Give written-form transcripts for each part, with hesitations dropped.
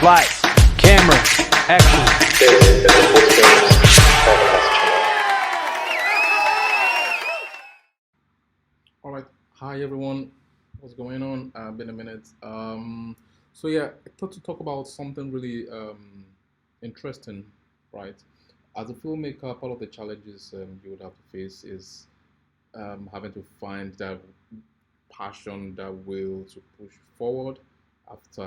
Lights, camera, action. This is the Postgames podcast channel. All right. Hi, everyone. What's going on? Been a minute. So yeah, I thought to talk about something really interesting, right? As a filmmaker, part of the challenges you would have to face is having to find that passion, that will to push forward after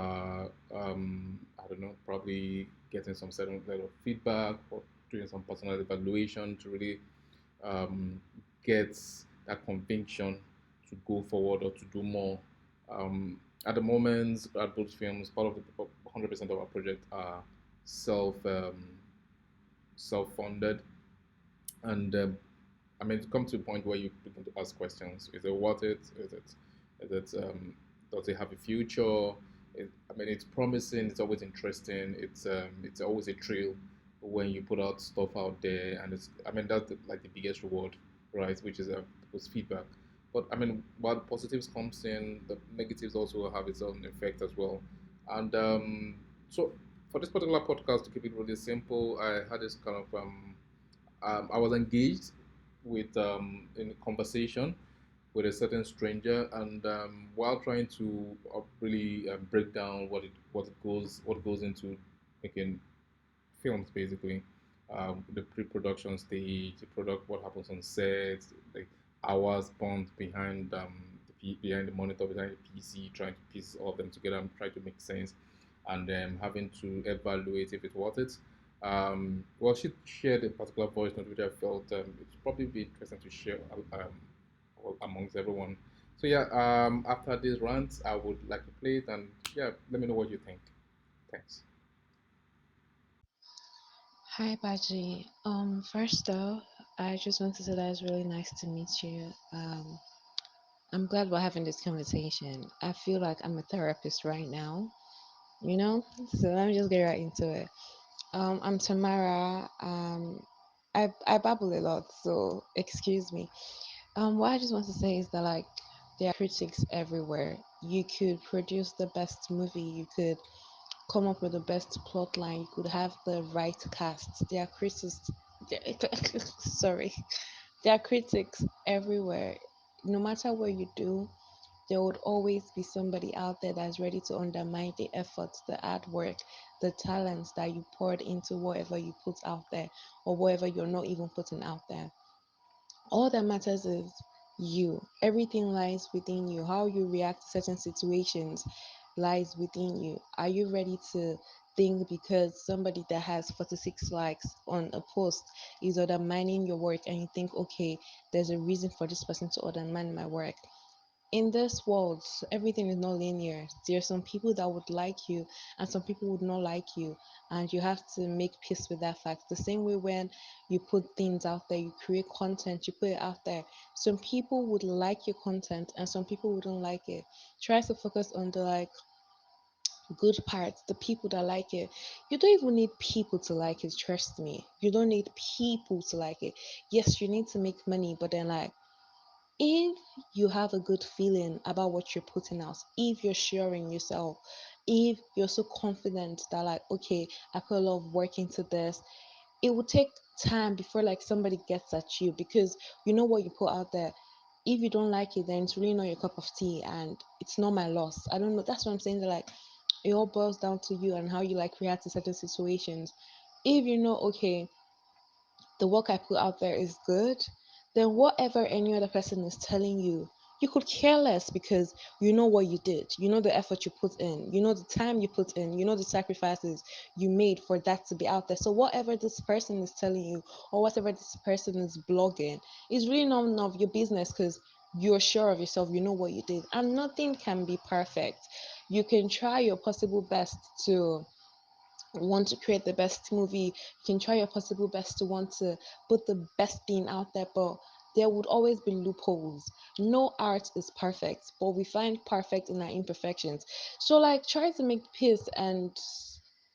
I don't know, probably getting some certain level of feedback or doing some personal evaluation to really um, gets that conviction to go forward or to do more. At the moment, at both films, part of the 100% of our project are self self funded, and I mean, it comes to a point where you begin to ask questions: Is it worth it? Is it does it have a future? I mean, it's promising. It's always interesting. It's always a thrill when you put out stuff out there, and it's I mean that's like the biggest reward, right? Which is people's feedback. But I mean, while the positives comes in, the negatives also have its own effect as well. And so for this particular podcast, to keep it really simple, I had this kind of I was engaged with in a conversation with a certain stranger, and while trying to really break down what goes into making films, basically, the pre-production stage, the product, what happens on set, the hours spent behind behind the monitor, behind the PC, trying to piece all of them together and try to make sense, and having to evaluate if it's worth it. Well, she shared a particular voice note which I felt it'd probably be interesting to share amongst everyone. So yeah, after this rant, I would like to play it, and yeah, let me know what you think. Thanks. Hi, Baji. First off, I just want to say that it's really nice to meet you. I'm glad we're having this conversation. I feel like I'm a therapist right now, you know? So let me just get right into it. I'm Tamara. I babble a lot, so excuse me. What I just want to say is that, like, there are critics everywhere. You could produce the best movie, you could come up with the best plot line, you could have the right cast. There are critics. Sorry, there are critics everywhere. No matter what you do, there would always be somebody out there that's ready to undermine the efforts, the hard work, the talents that you poured into whatever you put out there or whatever you're not even putting out there. All that matters is you. Everything lies within you. How you react to certain situations lies within you. Are you ready to think because somebody that has 46 likes on a post is undermining your work and you think, okay, there's a reason for this person to undermine my work? In this world, everything is not linear. There are some people that would like you and some people would not like you, and you have to make peace with that fact. The same way when you put things out there, you create content, you put it out there. Some people would like your content and some people wouldn't like it. Try to focus on the like good parts, the people that like it. You don't even need people to like it, trust me. You don't need people to like it. Yes, you need to make money, but then like if you have a good feeling about what you're putting out, if you're sure in yourself, if you're so confident that like, okay, I put a lot of work into this, it will take time before like somebody gets at you because you know what you put out there. If you don't like it, then it's really not your cup of tea and it's not my loss. I don't know. That's what I'm saying. That like it all boils down to you and how you like react to certain situations. If you know, okay, the work I put out there is good, then whatever any other person is telling you, you could care less because you know what you did. You know the effort you put in. You know the time you put in. You know the sacrifices you made for that to be out there. So whatever this person is telling you or whatever this person is blogging is really none of your business because you're sure of yourself. You know what you did. And nothing can be perfect. You can try your possible best to want to create the best movie, you can try your possible best to want to put the best thing out there, but there would always be loopholes. No art is perfect, but we find perfect in our imperfections. So like try to make peace and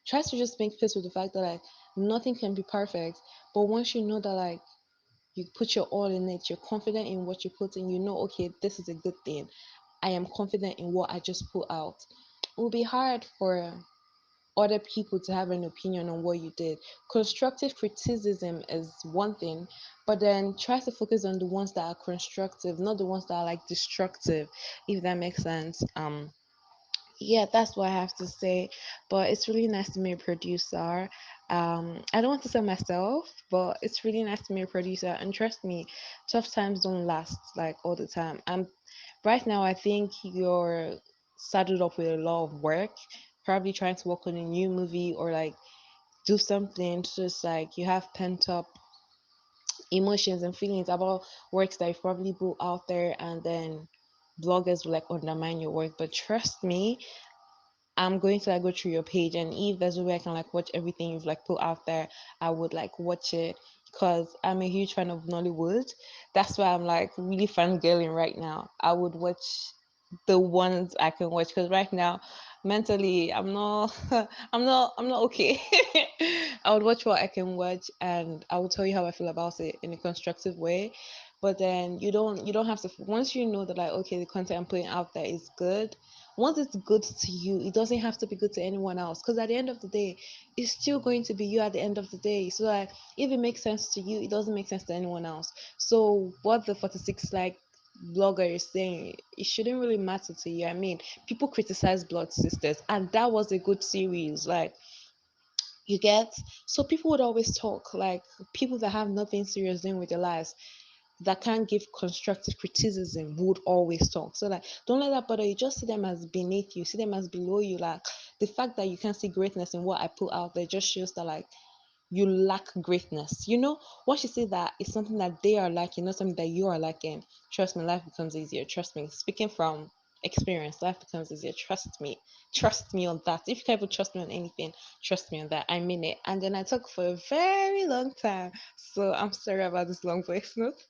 try to just make peace with the fact that like nothing can be perfect. But once you know that like you put your all in it, you're confident in what you put in, you know, okay, this is a good thing. I am confident in what I just put out. It will be hard for other people to have an opinion on what you did. Constructive criticism is one thing, but then try to focus on the ones that are constructive, not the ones that are like destructive, if that makes sense. Yeah, that's what I have to say. But it's really nice to meet a producer. I don't want to say myself, but it's really nice to meet a producer. And trust me, tough times don't last like all the time. And right now, I think you're saddled up with a lot of work, probably trying to work on a new movie or like do something. So it's like you have pent up emotions and feelings about works that you've probably put out there, and then bloggers will like undermine your work. But trust me, I'm going to like go through your page, and if there's a way I can like watch everything you've like put out there, I would like watch it because I'm a huge fan of Nollywood. That's why I'm like really fangirling right now. I would watch the ones I can watch because right now mentally I'm not I'm not okay. I would watch what I can watch and I will tell you how I feel about it in a constructive way. But then you don't have to, once you know that like okay, the content I'm putting out there is good, once it's good to you, it doesn't have to be good to anyone else. Because at the end of the day, it's still going to be you at the end of the day. So like if it makes sense to you, it doesn't make sense to anyone else. So what the 46 like blogger is saying, it shouldn't really matter to you. I mean, people criticize Blood Sisters, and that was a good series. Like you get, so people would always talk like people that have nothing serious doing with their lives that can't give constructive criticism would always talk. So like don't let that bother you. Just see them as beneath you, see them as below you. Like the fact that you can't see greatness in what I put out there just shows that like you lack greatness. Once you say that it's something that they are lacking, not something that you are lacking, trust me, life becomes easier. Trust me. Speaking from experience, life becomes easier. Trust me. Trust me on that. If you can't even trust me on anything, trust me on that. I mean it. And then I talk for a very long time. So I'm sorry about this long voice note.